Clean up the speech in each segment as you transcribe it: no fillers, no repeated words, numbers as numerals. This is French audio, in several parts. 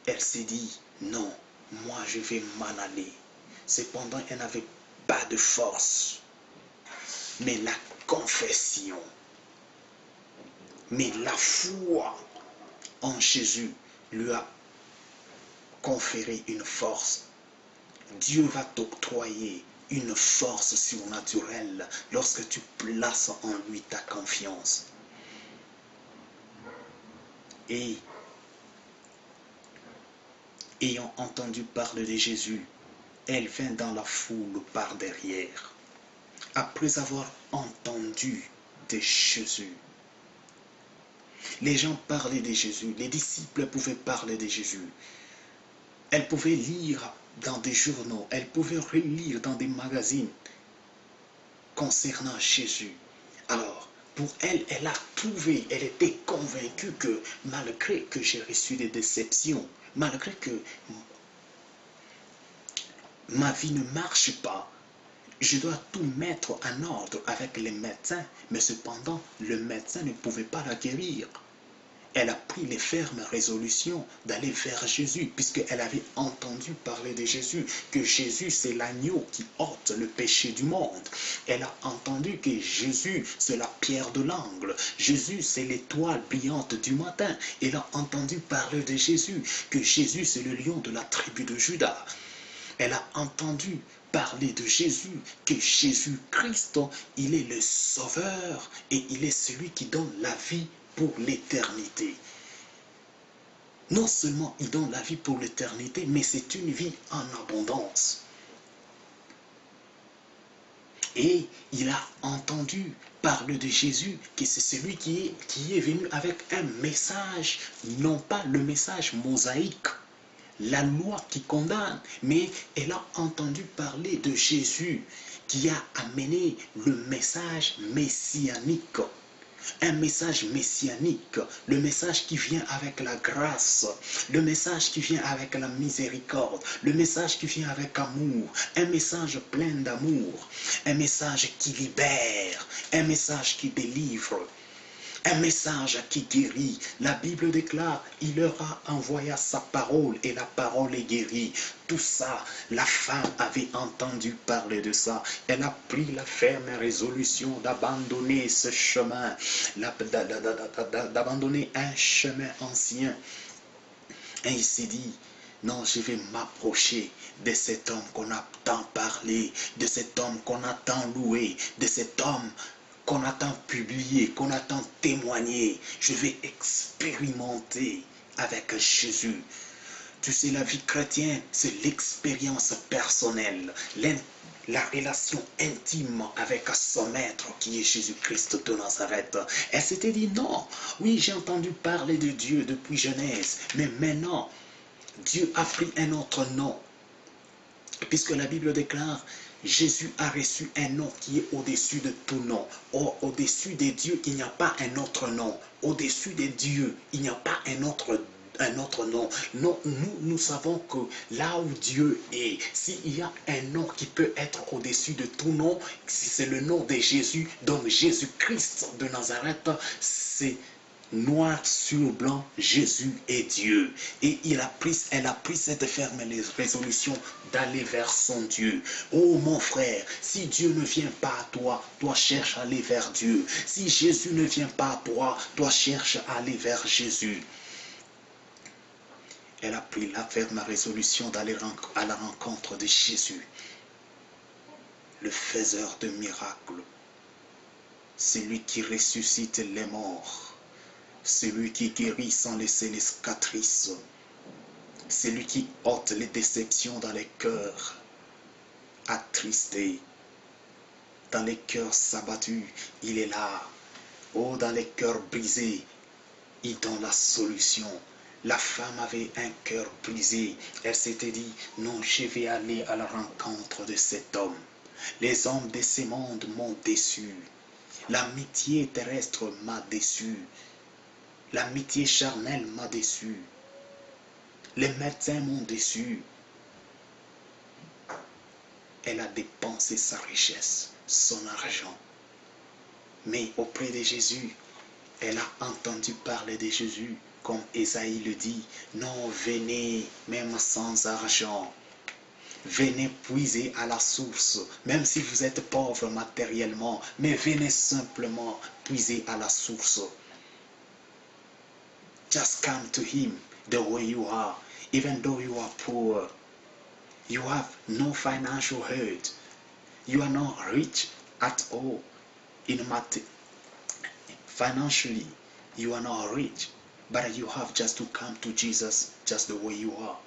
elle s'est dit, non, moi je vais m'en aller. Cependant, elle n'avait pas de force. Mais la confession, mais la foi en Jésus lui a conféré une force. Dieu va t'octroyer une force surnaturelle lorsque tu places en lui ta confiance. Et ayant entendu parler de Jésus, elle vint dans la foule par derrière. Après avoir entendu de Jésus, les gens parlaient de Jésus, les disciples pouvaient parler de Jésus. Elle pouvait lire dans des journaux, elle pouvait relire dans des magazines concernant Jésus. Alors, pour elle, elle a trouvé, elle était convaincue que malgré que j'ai reçu des déceptions, malgré que ma vie ne marche pas, je dois tout mettre en ordre avec les médecins, mais cependant, le médecin ne pouvait pas la guérir. Elle a pris les fermes résolutions d'aller vers Jésus, puisqu'elle avait entendu parler de Jésus, que Jésus c'est l'agneau qui ôte le péché du monde. Elle a entendu que Jésus c'est la pierre de l'angle, Jésus c'est l'étoile brillante du matin. Elle a entendu parler de Jésus, que Jésus c'est le lion de la tribu de Juda. Elle a entendu parler de Jésus, que Jésus-Christ, il est le sauveur et il est celui qui donne la vie pour l'éternité. Non seulement il donne la vie pour l'éternité, mais c'est une vie en abondance. Et il a entendu parler de Jésus, que c'est celui qui est venu avec un message, non pas le message mosaïque, la loi qui condamne, mais elle a entendu parler de Jésus qui a amené le message messianique. Un message messianique, le message qui vient avec la grâce, le message qui vient avec la miséricorde, le message qui vient avec amour, un message plein d'amour, un message qui libère, un message qui délivre, un message qui guérit. La Bible déclare, il leur a envoyé sa parole et la parole est guérie. Tout ça, la femme avait entendu parler de ça. Elle a pris la ferme résolution d'abandonner ce chemin, d'abandonner un chemin ancien. Et il s'est dit, non, je vais m'approcher de cet homme qu'on a tant parlé, de cet homme qu'on a tant loué, de cet homme qu'on a tant publié, qu'on a tant témoigné. Je vais expérimenter avec Jésus. Tu sais, la vie chrétienne, c'est l'expérience personnelle, la relation intime avec son maître qui est Jésus-Christ de Nazareth. Elle s'était dit, non, oui, j'ai entendu parler de Dieu depuis Genèse, mais maintenant, Dieu a pris un autre nom. Puisque la Bible déclare, Jésus a reçu un nom qui est au-dessus de tout nom. Or, au-dessus des dieux, il n'y a pas un autre nom. Au-dessus des dieux, il n'y a pas un autre nom. Non, nous savons que là où Dieu est, s'il y a un nom qui peut être au-dessus de tout nom, c'est le nom de Jésus. Donc Jésus-Christ de Nazareth, c'est noir sur blanc, Jésus est Dieu. Et elle a pris cette ferme résolution d'aller vers son Dieu. Oh mon frère, si Dieu ne vient pas à toi, toi cherche à aller vers Dieu. Si Jésus ne vient pas à toi, toi cherche à aller vers Jésus. Elle a pris la ferme résolution d'aller à la rencontre de Jésus, le faiseur de miracles, celui qui ressuscite les morts, celui qui guérit sans laisser les cicatrices, celui qui ôte les déceptions dans les cœurs attristés, dans les cœurs s'abattus, il est là. Oh, dans les cœurs brisés, il donne la solution. La femme avait un cœur brisé. Elle s'était dit, non, je vais aller à la rencontre de cet homme. Les hommes de ce monde m'ont déçu. L'amitié terrestre m'a déçu. L'amitié charnelle m'a déçu. Les médecins m'ont déçu. Elle a dépensé sa richesse, son argent. Mais auprès de Jésus, elle a entendu parler de Jésus. comme Ésaïe le dit, non, venez, même sans argent. Venez puiser à la source, même si vous êtes pauvre matériellement, mais venez simplement puiser à la source. Just come to him the way you are, even though you are poor. You have no financial hurt. You are not rich at all. Financially, you are not rich, but you have just to come to Jesus just the way you are.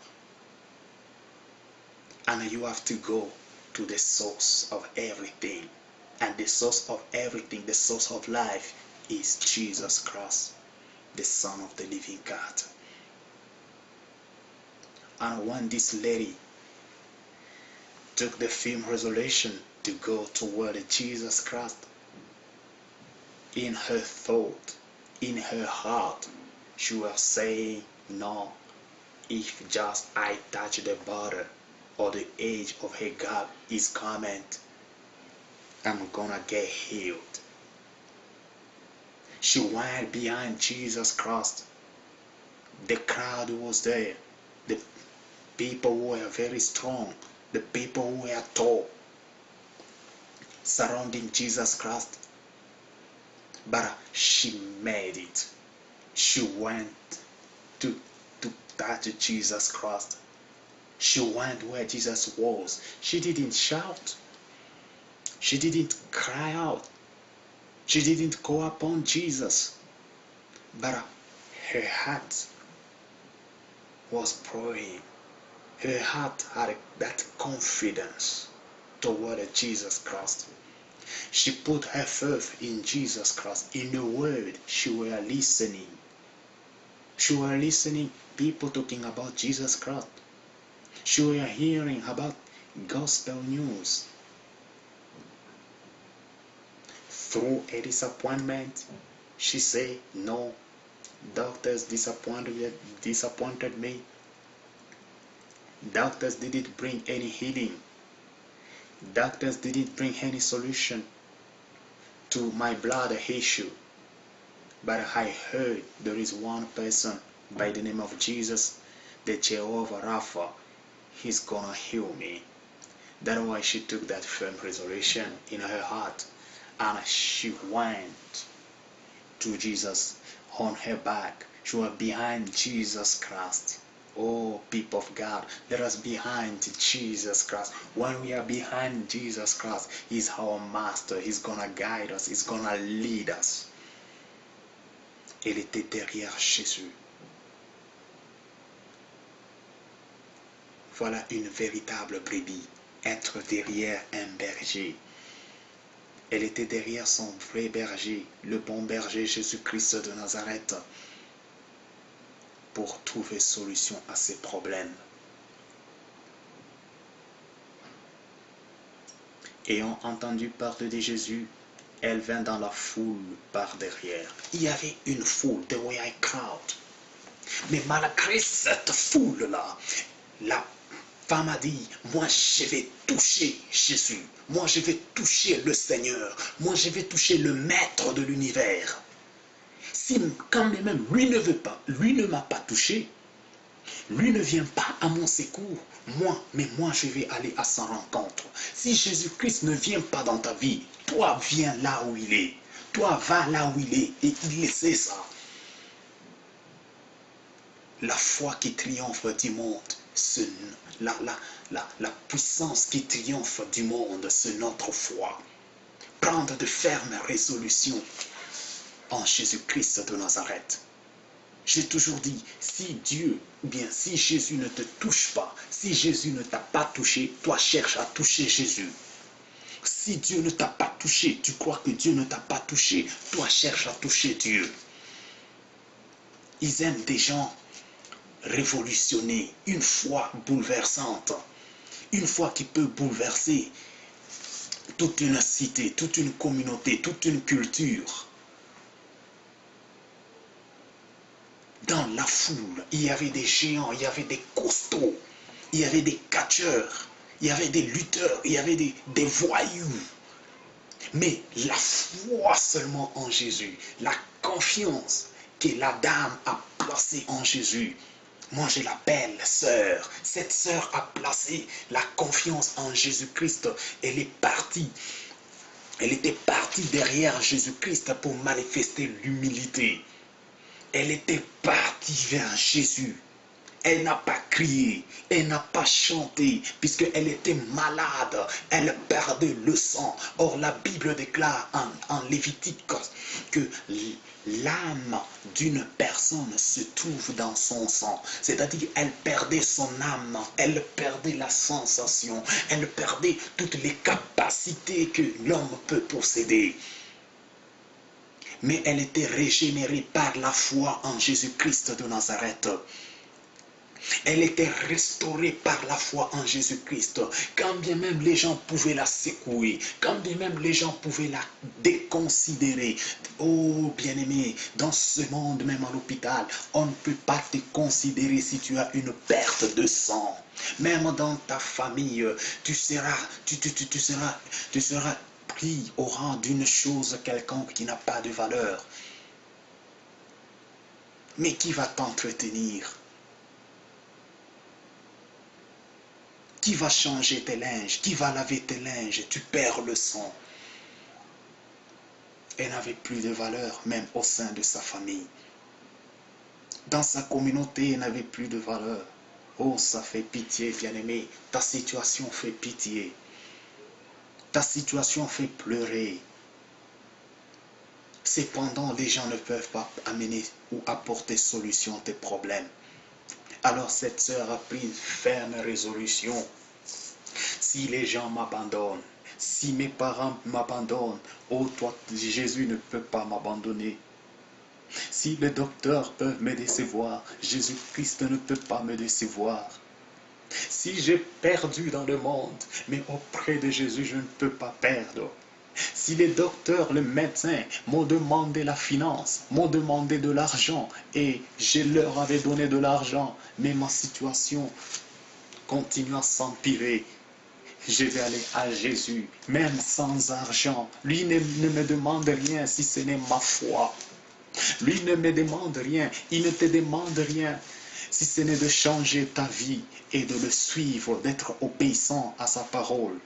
And you have to go to the source of everything. And the source of everything, the source of life, is Jesus Christ, the Son of the living God. And when this lady took the firm resolution to go toward Jesus Christ, in her thought, in her heart, she was saying, no, if just I touch the border or the edge of her garment, his garment, I'm gonna get healed. She went behind Jesus Christ. The crowd was there. The people were very strong. The people were tall, surrounding Jesus Christ. But she made it. She went to touch Jesus Christ. She went where Jesus was. She didn't shout. She didn't cry out. She didn't call upon Jesus. But her heart was praying. Her heart had that confidence toward Jesus Christ. She put her faith in Jesus Christ, in the word she were listening. She were listening people talking about Jesus Christ. She were hearing about gospel news. Through a disappointment, she said, no, doctors disappointed me. Doctors didn't bring any healing. Doctors didn't bring any solution to my blood issue. But I heard there is one person by the name of Jesus, the Jehovah Rapha. He's gonna heal me. That's why she took that firm resolution in her heart, and she went to Jesus on her back. She was behind Jesus Christ. Oh, people of God, let us behind Jesus Christ. When we are behind Jesus Christ, He's our master. He's gonna guide us. He's gonna lead us. Elle était derrière Jésus. Voilà une véritable brebis. Être derrière un berger. Elle était derrière son vrai berger, le bon berger Jésus-Christ de Nazareth, pour trouver solution à ses problèmes. Ayant entendu parler de Jésus, elle vint dans la foule par derrière. Il y avait une foule, there were a crowd. Mais malgré cette foule-là, la femme a dit, moi je vais toucher Jésus, moi je vais toucher le Seigneur, moi je vais toucher le Maître de l'univers. Si quand même lui ne veut pas, lui ne m'a pas touché, lui ne vient pas à mon secours, mais moi je vais aller à sa rencontre. Si Jésus-Christ ne vient pas dans ta vie, toi viens là où il est, toi va là où il est, et il sait ça. La foi qui triomphe du monde, la puissance qui triomphe du monde, c'est notre foi. Prendre de fermes résolutions en Jésus-Christ de Nazareth. J'ai toujours dit, si Dieu, ou bien si Jésus ne te touche pas, si Jésus ne t'a pas touché, toi cherche à toucher Jésus. Si Dieu ne t'a pas touché, tu crois que Dieu ne t'a pas touché, toi cherche à toucher Dieu. Ils aiment des gens révolutionnés, une foi bouleversante, une foi qui peut bouleverser toute une cité, toute une communauté, toute une culture. Dans la foule, il y avait des géants, il y avait des costauds, il y avait des catcheurs, il y avait des lutteurs, il y avait des voyous. Mais la foi seulement en Jésus, la confiance que la dame a placé en Jésus. Moi, je l'appelle sœur. Cette sœur a placé la confiance en Jésus-Christ. Elle est partie. Elle était partie derrière Jésus-Christ pour manifester l'humilité. Elle était partie vers Jésus. Elle n'a pas crié, elle n'a pas chanté, puisqu'elle était malade, elle perdait le sang. Or, la Bible déclare en Lévitique que l'âme d'une personne se trouve dans son sang. C'est-à-dire, elle perdait son âme, elle perdait la sensation, elle perdait toutes les capacités que l'homme peut posséder. Mais elle était régénérée par la foi en Jésus-Christ de Nazareth. Elle était restaurée par la foi en Jésus-Christ. Quand bien même les gens pouvaient la secouer, quand bien même les gens pouvaient la déconsidérer. Oh bien-aimé, dans ce monde, même à l'hôpital, on ne peut pas te considérer si tu as une perte de sang. Même dans ta famille, tu seras pris au rang d'une chose quelconque qui n'a pas de valeur. Mais qui va t'entretenir? Qui va changer tes linges? Qui va laver tes linges? Tu perds le sang. Elle n'avait plus de valeur, même au sein de sa famille. Dans sa communauté, elle n'avait plus de valeur. Oh, ça fait pitié, bien-aimé. Ta situation fait pitié. Ta situation fait pleurer. Cependant, les gens ne peuvent pas amener ou apporter solution à tes problèmes. Alors cette sœur a pris une ferme résolution. Si les gens m'abandonnent, si mes parents m'abandonnent, oh toi, Jésus ne peut pas m'abandonner. Si les docteurs peuvent me décevoir, Jésus-Christ ne peut pas me décevoir. Si j'ai perdu dans le monde, mais auprès de Jésus, je ne peux pas perdre. Si les docteurs, les médecins m'ont demandé la finance, m'ont demandé de l'argent, et je leur avais donné de l'argent, mais ma situation continue à s'empirer, je vais aller à Jésus, même sans argent. Lui ne me demande rien si ce n'est ma foi. Lui ne me demande rien, il ne te demande rien si ce n'est de changer ta vie et de le suivre, d'être obéissant à sa parole.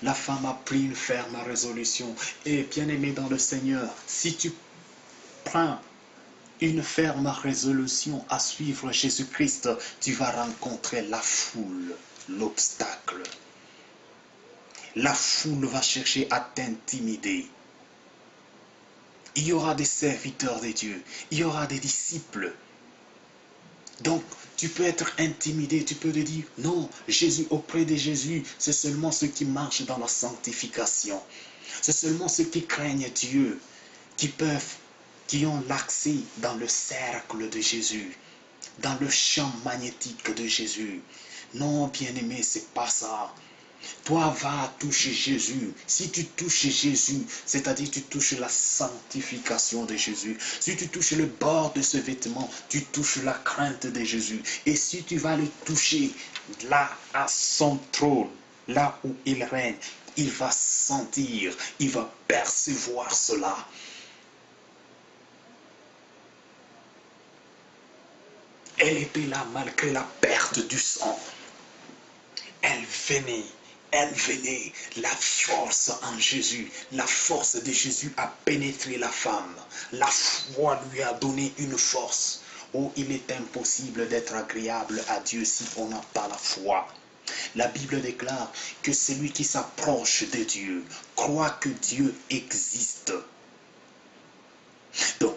La femme a pris une ferme résolution. Et bien-aimé dans le Seigneur, si tu prends une ferme résolution à suivre Jésus-Christ, tu vas rencontrer la foule, l'obstacle. La foule va chercher à t'intimider. Il y aura des serviteurs de Dieu, il y aura des disciples. Donc, tu peux être intimidé, tu peux te dire, non, Jésus, auprès de Jésus, c'est seulement ceux qui marchent dans la sanctification. C'est seulement ceux qui craignent Dieu, qui ont l'accès dans le cercle de Jésus, dans le champ magnétique de Jésus. Non, bien-aimé, c'est pas ça. Toi, va toucher Jésus. Si tu touches Jésus, c'est-à-dire tu touches la sanctification de Jésus. Si tu touches le bord de ce vêtement, tu touches la crainte de Jésus. Et si tu vas le toucher là, à son trône, là où il règne, il va sentir, il va percevoir cela. Elle était là malgré la perte du sang. Elle venait, la force en Jésus, la force de Jésus a pénétré la femme. La foi lui a donné une force. Oh, il est impossible d'être agréable à Dieu si on n'a pas la foi. La Bible déclare que celui qui s'approche de Dieu croit que Dieu existe. Donc,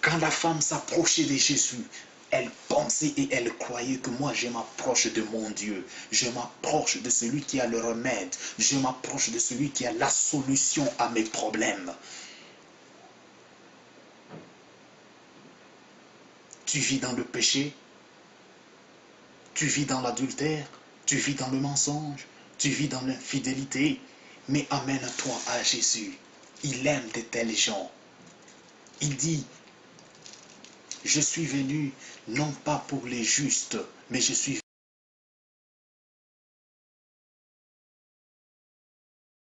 quand la femme s'approchait de Jésus, elle pensait et elle croyait que moi je m'approche de mon Dieu. Je m'approche de celui qui a le remède. Je m'approche de celui qui a la solution à mes problèmes. Tu vis dans le péché. Tu vis dans l'adultère. Tu vis dans le mensonge. Tu vis dans l'infidélité. Mais amène-toi à Jésus. Il aime de tels gens. Il dit, je suis venu non pas pour les justes, mais je suis